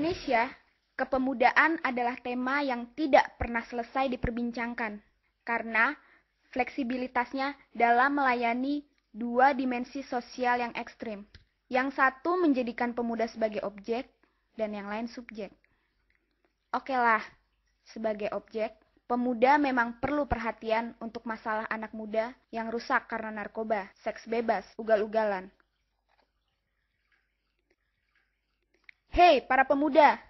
Indonesia, kepemudaan adalah tema yang tidak pernah selesai diperbincangkan karena fleksibilitasnya dalam melayani dua dimensi sosial yang ekstrim. Yang satu menjadikan pemuda sebagai objek dan yang lain subjek. Oke lah, sebagai objek, pemuda memang perlu perhatian untuk masalah anak muda yang rusak karena narkoba, seks bebas, ugal-ugalan. Hei para pemuda,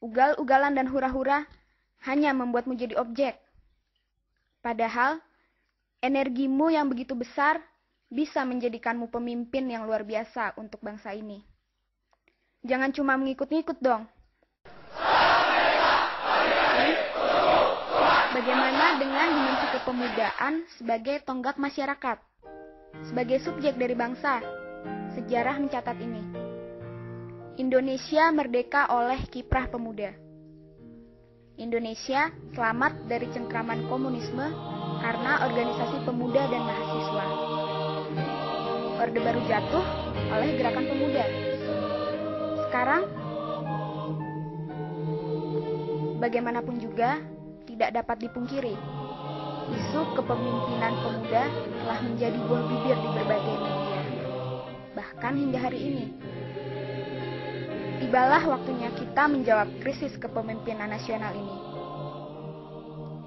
ugal-ugalan dan hura-hura hanya membuatmu jadi objek. Padahal, energimu yang begitu besar bisa menjadikanmu pemimpin yang luar biasa untuk bangsa ini. Jangan cuma mengikut-ngikut dong. Bagaimana dengan dimensi kepemudaan sebagai tonggak masyarakat? Sebagai subjek dari bangsa, sejarah mencatat ini. Indonesia merdeka oleh kiprah pemuda. Indonesia selamat dari cengkraman komunisme karena organisasi pemuda dan mahasiswa. Orde Baru jatuh oleh gerakan pemuda. Sekarang, bagaimanapun juga, tidak dapat dipungkiri, isu kepemimpinan pemuda telah menjadi buah bibir di berbagai media, bahkan hingga hari ini. Tibalah waktunya kita menjawab krisis kepemimpinan nasional ini.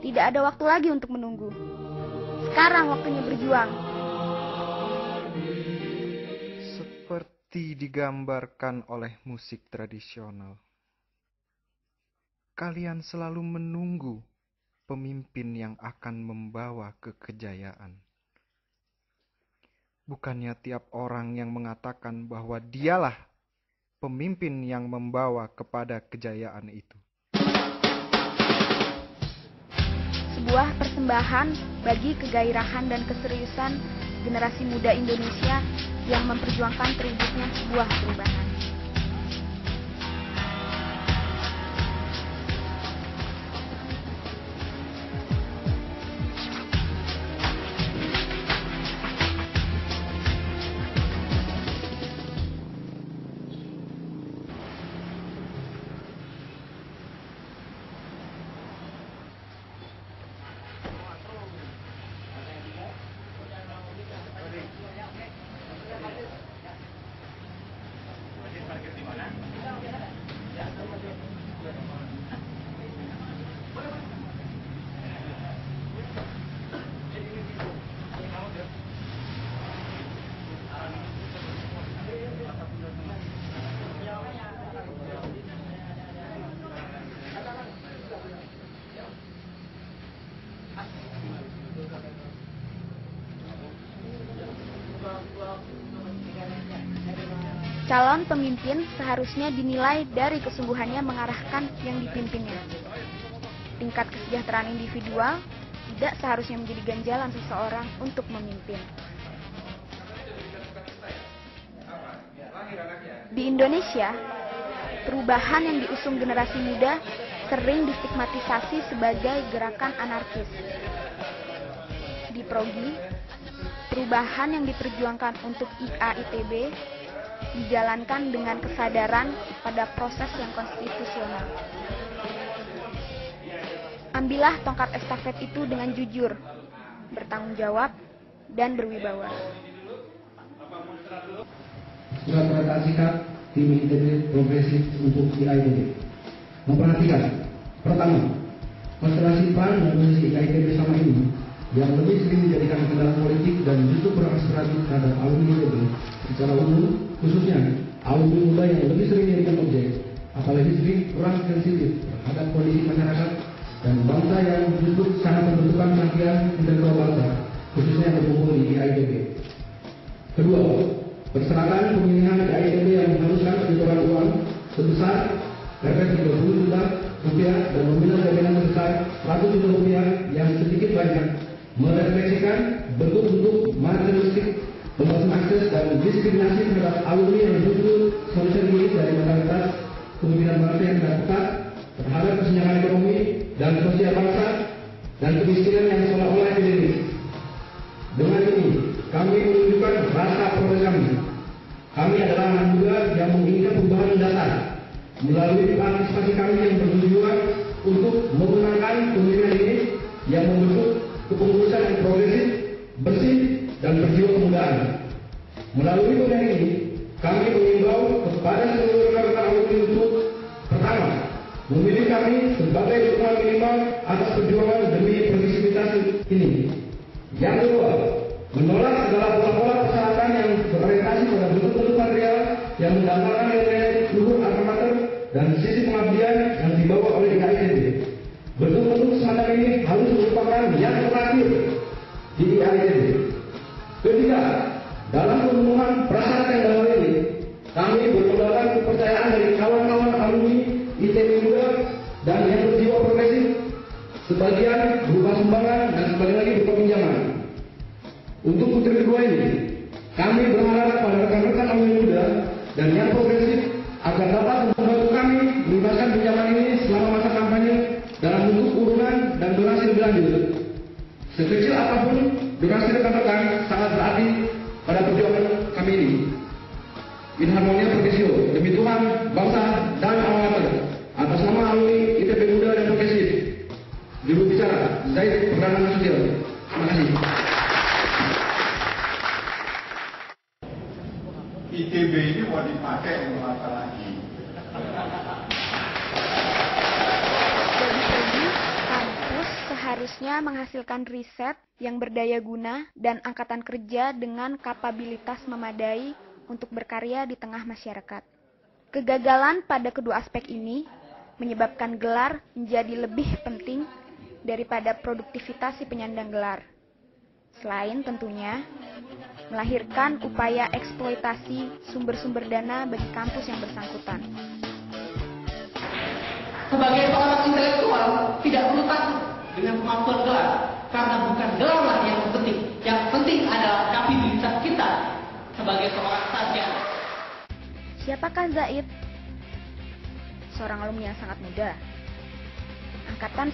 Tidak ada waktu lagi untuk menunggu. Sekarang waktunya berjuang. Seperti digambarkan oleh musik tradisional, kalian selalu menunggu pemimpin yang akan membawa ke kejayaan. Bukannya tiap orang yang mengatakan bahwa dialah pemimpin yang membawa kepada kejayaan itu. Sebuah persembahan bagi kegairahan dan keseriusan generasi muda Indonesia yang memperjuangkan terwujudnya sebuah perubahan. Calon pemimpin seharusnya dinilai dari kesungguhannya mengarahkan yang dipimpinnya. Tingkat kesejahteraan individual tidak seharusnya menjadi ganjalan seseorang untuk memimpin. Di Indonesia, perubahan yang diusung generasi muda sering distigmatisasi sebagai gerakan anarkis. Di Progi, perubahan yang diperjuangkan untuk IA/ITB dijalankan dengan kesadaran pada proses yang konstitusional. Ambillah tongkat estafet itu dengan jujur, bertanggung jawab, dan berwibawa. Surat pernyataan sikap tim ITB progresif untuk IAITB. Memperhatikan, pertama, konstelasi peran dan posisi IAITB selama ini yang lebih sering dijadikan kendala politik dan justru beraspirasi terhadap alumni ITB secara umum, khususnya alumni muda yang lebih sering dijadikan objek, apalagi sering kurang sensitif terhadap kondisi masyarakat dan bangsa yang justru sangat membutuhkan perhatian intelektual bangsa, khususnya yang berkumpul di IAITB. Kedua, perseratan pemilihan IAITB yang mengharuskan penyetoran uang sebesar PP 30 juta rupiah dan nominal jaminan sebesar 100 juta rupiah yang sedikit banyak merefleksikan bentuk-bentuk materialistik, pembatasan akses dan diskriminasi terhadap alumni yang justru solusi dari mentalitas kepemimpinan bangsa yang tidak tepat terhadap kesenjangan ekonomi dan sosial bangsa dan kemiskinan yang seolah-olah endemik. Dengan ini, kami menunjukkan rasa progres kami. Kami adalah anak muda yang menginginkan perubahan dasar, melalui partisipasi kami yang bertujuan untuk memenangkan pemilihan ini yang membentuk kepengurusan yang progresif, bersih, dan berjiwa kemudaan. Melalui pemilihan ini, kami mengimbau kepada seluruh rekan-rekan alumni untuk pertama, memilih kami sebagai dukungan minimal atas perjuangan demi progresivitas ini. Yang kedua, menolak segala pola-pola persyaratan yang berorientasi pada bentuk-bentuk material yang mendapatkan nilai luhur alma mater dan sisi pengabdian yang dibawa oleh IAITB. Bentuk-bentuk semacam ini harus merupakan yang terakhir di IAITB. Ketiga, dalam pemenuhan prasyarat yang bawah ini, kami bermodalkan kepercayaan dari kawan-kawan alumni ITB Muda dan yang berjiwa progresif, sebagian berupa sumbangan dan sebagian lagi berupa pinjaman. Untuk putri kedua ini, kami berharap pada rekan-rekan alumni muda dan yang progresif agar dapat membantu kami melunaskan pinjaman ini selama masa kampanye dalam bentuk urunan dan donasi lebih lanjut. Sekecil apapun donasi rekan-rekan sangat berarti pada perjuangan kami ini. In harmonia progresio, demi Tuhan, bangsa, dan alma mater. Atas nama alumni ITB Muda dan Progresif, juru bicara Zaid Perdana Nasution. Terima kasih. ITB ini mau dipakai untuk apa lagi? Jadi, kampus seharusnya menghasilkan riset yang berdaya guna dan angkatan kerja dengan kapabilitas memadai untuk berkarya di tengah masyarakat. Kegagalan pada kedua aspek ini menyebabkan gelar menjadi lebih penting daripada produktivitas si penyandang gelar. Selain tentunya melahirkan upaya eksploitasi sumber-sumber dana bagi kampus yang bersangkutan. Sebagai seorang intelektual, tidak perlu takut dengan kemampuan gelar, karena bukan gelarlah yang penting. Yang penting adalah kapabilitas kita sebagai seorang sarjana. Siapakah Zaid? Seorang alumni yang sangat muda. Angkatan